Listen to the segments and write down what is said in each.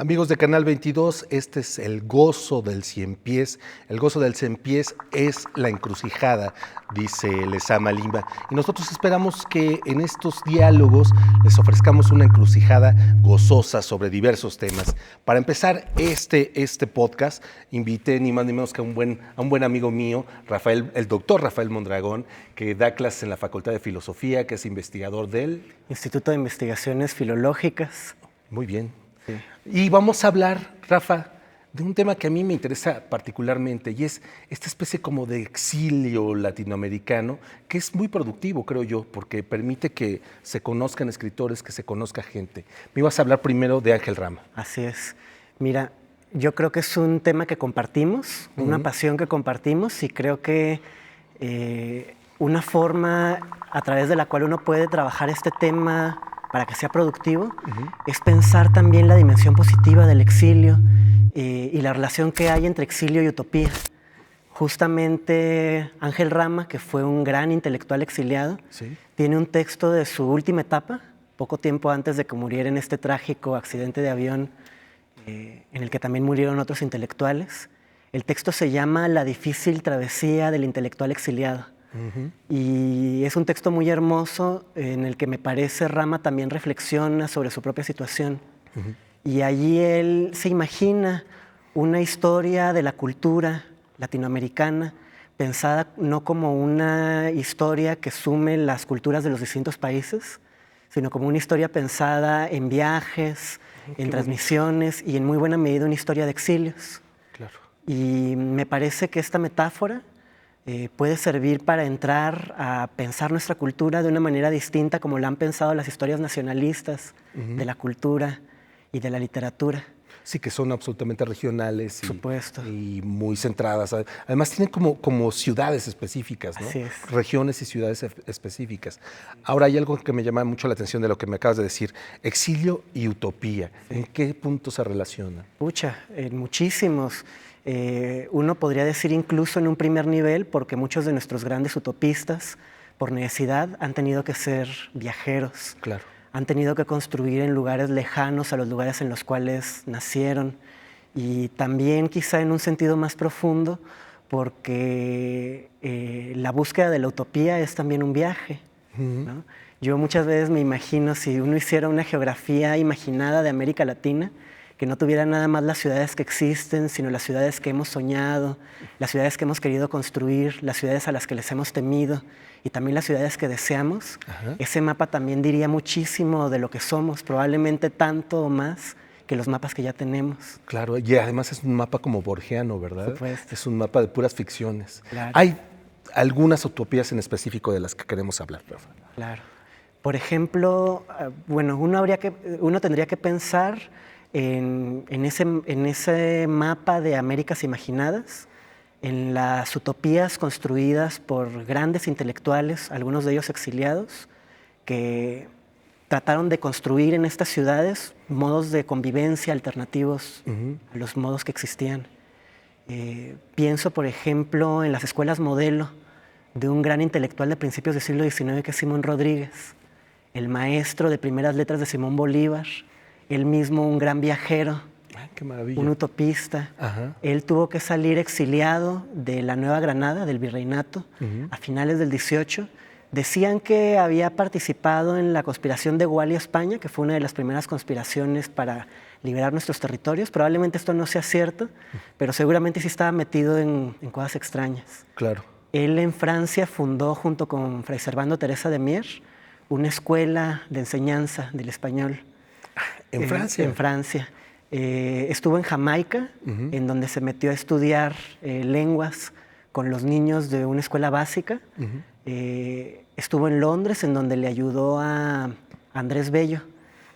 Amigos de Canal 22, este es el gozo del cien pies. El gozo del cien pies es la encrucijada, dice Lezama Lima. Y nosotros esperamos que en estos diálogos les ofrezcamos una encrucijada gozosa sobre diversos temas. Para empezar este podcast, invité ni más ni menos que a un buen amigo mío, el doctor Rafael Mondragón, que da clases en la Facultad de Filosofía, que es investigador del Instituto de Investigaciones Filológicas. Muy bien. Sí. Y vamos a hablar, Rafa, de un tema que a mí me interesa particularmente y es esta especie como de exilio latinoamericano que es muy productivo, creo yo, porque permite que se conozcan escritores, que se conozca gente. Me ibas a hablar primero de Ángel Rama. Así es. Mira, yo creo que es un tema que compartimos, una pasión que compartimos y creo que una forma a través de la cual uno puede trabajar este tema para que sea productivo, es pensar también la dimensión positiva del exilio y la relación que hay entre exilio y utopía. Justamente Ángel Rama, que fue un gran intelectual exiliado, ¿Sí? tiene un texto de su última etapa, poco tiempo antes de que muriera en este trágico accidente de avión en el que también murieron otros intelectuales. El texto se llama La difícil travesía del intelectual exiliado. Y es un texto muy hermoso en el que me parece Rama también reflexiona sobre su propia situación. Y allí él se imagina una historia de la cultura latinoamericana pensada no como una historia que sume las culturas de los distintos países, sino como una historia pensada en viajes, en transmisiones y en muy buena medida una historia de exilios. Claro. Y me parece que esta metáfora puede servir para entrar a pensar nuestra cultura de una manera distinta como la han pensado las historias nacionalistas de la cultura y de la literatura. Sí, que son absolutamente regionales Supuesto. y muy centradas. Además tienen como ciudades específicas, ¿no? Así es. Regiones y ciudades específicas. Ahora hay algo que me llama mucho la atención de lo que me acabas de decir. Exilio y utopía. Sí. ¿En qué punto se relacionan? Pucha, en muchísimos. Uno podría decir incluso en un primer nivel, porque muchos de nuestros grandes utopistas, por necesidad, han tenido que ser viajeros. Claro. Han tenido que construir en lugares lejanos a los lugares en los cuales nacieron. Y también quizá en un sentido más profundo, porque la búsqueda de la utopía es también un viaje, ¿no? Yo muchas veces me imagino si uno hiciera una geografía imaginada de América Latina, que no tuviera nada más las ciudades que existen, sino las ciudades que hemos soñado, las ciudades que hemos querido construir, las ciudades a las que les hemos temido y también las ciudades que deseamos. Ese mapa también diría muchísimo de lo que somos, probablemente tanto o más que los mapas que ya tenemos. Claro, y además es un mapa como borgiano, ¿verdad? Por supuesto. Es un mapa de puras ficciones. Claro. Hay algunas utopías en específico de las que queremos hablar, Rafa. Claro. Por ejemplo, bueno, uno tendría que pensar en ese mapa de Américas imaginadas, en las utopías construidas por grandes intelectuales, algunos de ellos exiliados, que trataron de construir en estas ciudades modos de convivencia alternativos a los modos que existían. Pienso, por ejemplo, en las escuelas modelo de un gran intelectual de principios del siglo XIX que es Simón Rodríguez, el maestro de primeras letras de Simón Bolívar, él mismo un gran viajero, qué maravilla. Un utopista. Él tuvo que salir exiliado de la Nueva Granada, del virreinato, a finales del 18. Decían que había participado en la conspiración de Gual y España, que fue una de las primeras conspiraciones para liberar nuestros territorios. Probablemente esto no sea cierto, pero seguramente sí estaba metido en cosas extrañas. Claro. Él en Francia fundó, junto con Fray Servando Teresa de Mier, una escuela de enseñanza del español. ¿En Francia? En Francia. Estuvo en Jamaica, en donde se metió a estudiar lenguas con los niños de una escuela básica. Estuvo en Londres, en donde le ayudó a Andrés Bello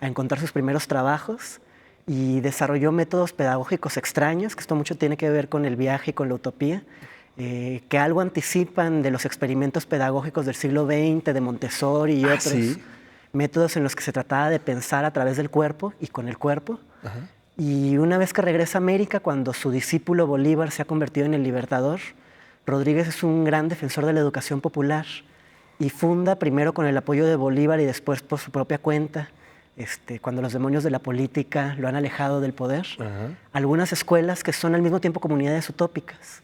a encontrar sus primeros trabajos y desarrolló métodos pedagógicos extraños, que esto mucho tiene que ver con el viaje y con la utopía, que algo anticipan de los experimentos pedagógicos del siglo XX, de Montessori y otros. ¿Sí? Métodos en los que se trataba de pensar a través del cuerpo y con el cuerpo. Y una vez que regresa a América, cuando su discípulo Bolívar se ha convertido en el libertador, Rodríguez es un gran defensor de la educación popular y funda, primero con el apoyo de Bolívar y después por su propia cuenta, cuando los demonios de la política lo han alejado del poder. Ajá. Algunas escuelas que son al mismo tiempo comunidades utópicas,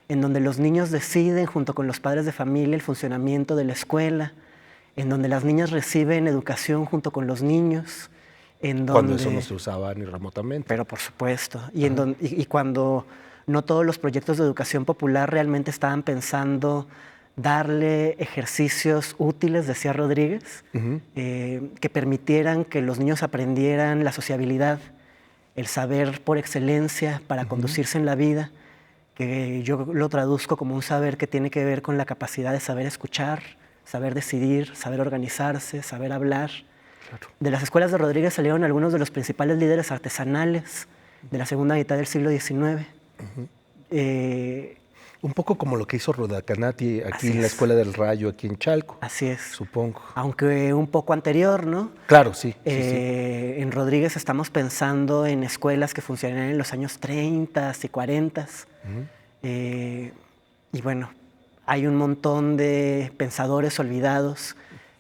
en donde los niños deciden junto con los padres de familia el funcionamiento de la escuela, en donde las niñas reciben educación junto con los niños, en donde... Cuando eso no se usaba ni remotamente. Pero por supuesto, y cuando no todos los proyectos de educación popular realmente estaban pensando darle ejercicios útiles, decía Rodríguez, que permitieran que los niños aprendieran la sociabilidad, el saber por excelencia para conducirse en la vida, que yo lo traduzco como un saber que tiene que ver con la capacidad de saber escuchar, saber decidir, saber organizarse, saber hablar. Claro. De las escuelas de Rodríguez salieron algunos de los principales líderes artesanales de la segunda mitad del siglo XIX. Un poco como lo que hizo Rodacanati aquí Así en la es. Escuela del Rayo, aquí en Chalco. Así es. Supongo. Aunque un poco anterior, ¿no? Claro, sí. Sí. En Rodríguez estamos pensando en escuelas que funcionarían en los años 30 y 40. Y bueno, hay un montón de pensadores olvidados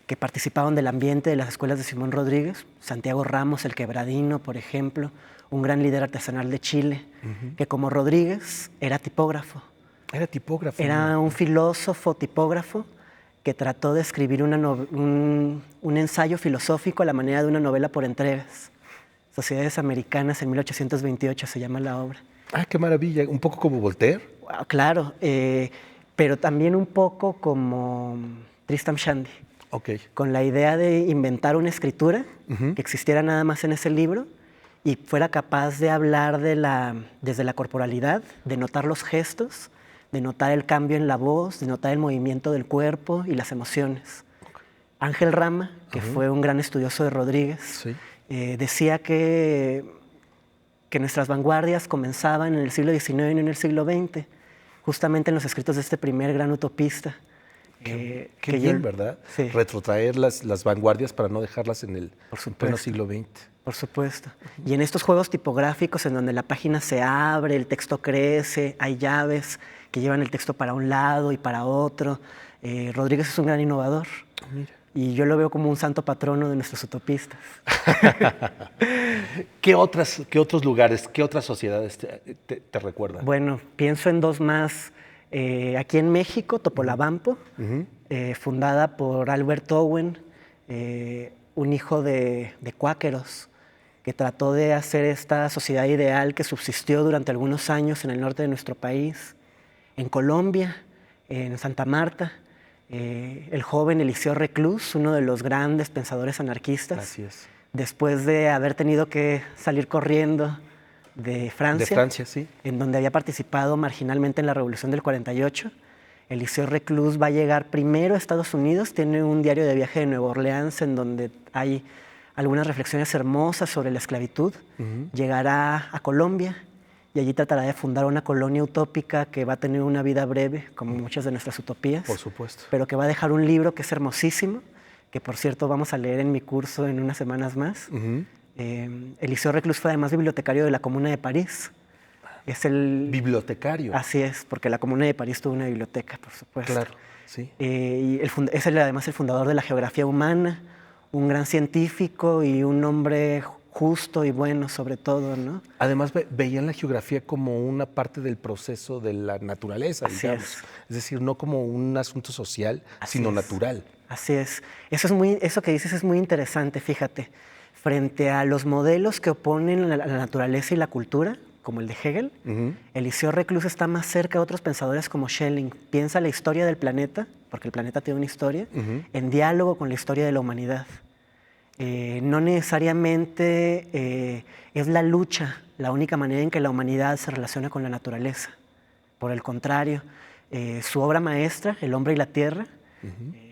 que participaban del ambiente de las escuelas de Simón Rodríguez. Santiago Ramos, el Quebradino, por ejemplo, un gran líder artesanal de Chile, que como Rodríguez era tipógrafo. Era tipógrafo. Era un filósofo tipógrafo que trató de escribir un ensayo filosófico a la manera de una novela por entregas. Sociedades Americanas en 1828 se llama la obra. Ah, qué maravilla. Un poco como Voltaire. Wow, claro, pero también un poco como Tristram Shandy, Ok. con la idea de inventar una escritura que existiera nada más en ese libro y fuera capaz de hablar desde la corporalidad, de notar los gestos, de notar el cambio en la voz, de notar el movimiento del cuerpo y las emociones. Ángel Rama, que fue un gran estudioso de Rodríguez, Sí. decía que nuestras vanguardias comenzaban en el siglo XIX y no en el siglo XX, justamente en los escritos de este primer gran utopista. Qué bien, ¿verdad? Sí. Retrotraer las vanguardias para no dejarlas en el pleno siglo XX. Por supuesto. Y en estos juegos tipográficos en donde la página se abre, el texto crece, hay llaves que llevan el texto para un lado y para otro. Rodríguez es un gran innovador. Mira. Y yo lo veo como un santo patrono de nuestros utopistas. ¿Qué otros lugares, qué otras sociedades te recuerdan? Bueno, pienso en dos más. Aquí en México, Topolabampo, fundada por Albert Owen, un hijo de cuáqueros, que trató de hacer esta sociedad ideal que subsistió durante algunos años en el norte de nuestro país. En Colombia, en Santa Marta, el joven Eliseo Reclus, uno de los grandes pensadores anarquistas, Así es. después de haber tenido que salir corriendo de Francia, De Francia, sí. en donde había participado marginalmente en la Revolución del 48. Eliseo Reclus va a llegar primero a Estados Unidos, tiene un diario de viaje de Nueva Orleans en donde hay algunas reflexiones hermosas sobre la esclavitud. Llegará a Colombia y allí tratará de fundar una colonia utópica que va a tener una vida breve, como muchas de nuestras utopías. Por supuesto. Pero que va a dejar un libro que es hermosísimo, que por cierto vamos a leer en mi curso en unas semanas más. Eliseo Reclus fue además bibliotecario de la Comuna de París. Es el bibliotecario. Así es, porque la Comuna de París tuvo una biblioteca, por supuesto. Claro, sí. Es además el fundador de la geografía humana, un gran científico y un hombre justo y bueno sobre todo, ¿no? Además veían la geografía como una parte del proceso de la naturaleza, Así digamos. es. Es decir, no como un asunto social, Así sino es. natural. Así es. Eso que dices es muy interesante, fíjate. Frente a los modelos que oponen la naturaleza y la cultura, como el de Hegel, Eliseo Reclus está más cerca de otros pensadores como Schelling. Piensa la historia del planeta, porque el planeta tiene una historia, en diálogo con la historia de la humanidad. No necesariamente es la lucha la única manera en que la humanidad se relaciona con la naturaleza. Por el contrario, su obra maestra, El hombre y la tierra,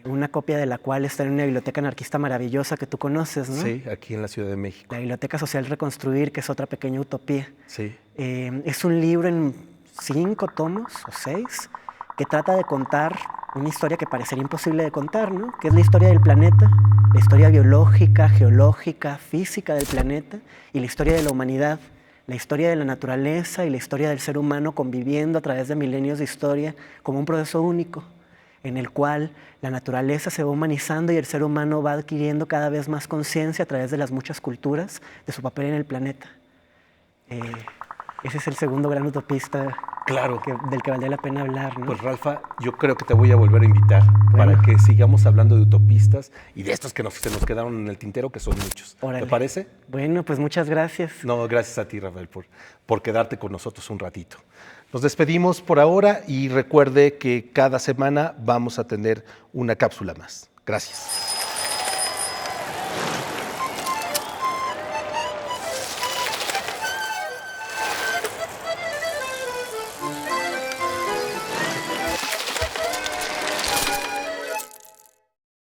una copia de la cual está en una biblioteca anarquista maravillosa que tú conoces, ¿no? Sí, aquí en la Ciudad de México. La Biblioteca Social Reconstruir, que es otra pequeña utopía. Sí. Es un libro en 5 tomos o 6 que trata de contar una historia que parecería imposible de contar, ¿no? Que es la historia del planeta, la historia biológica, geológica, física del planeta y la historia de la humanidad, la historia de la naturaleza y la historia del ser humano conviviendo a través de milenios de historia como un proceso único. en el cual la naturaleza se va humanizando y el ser humano va adquiriendo cada vez más conciencia a través de las muchas culturas de su papel en el planeta. Ese es el segundo gran utopista Claro. del que valdría la pena hablar, ¿no? Pues Ralfa, yo creo que te voy a volver a invitar para que sigamos hablando de utopistas y de estos que se nos quedaron en el tintero, que son muchos. Órale. ¿Te parece? Bueno, pues muchas gracias. No, gracias a ti, Rafael, por quedarte con nosotros un ratito. Nos despedimos por ahora y recuerde que cada semana vamos a tener una cápsula más. Gracias.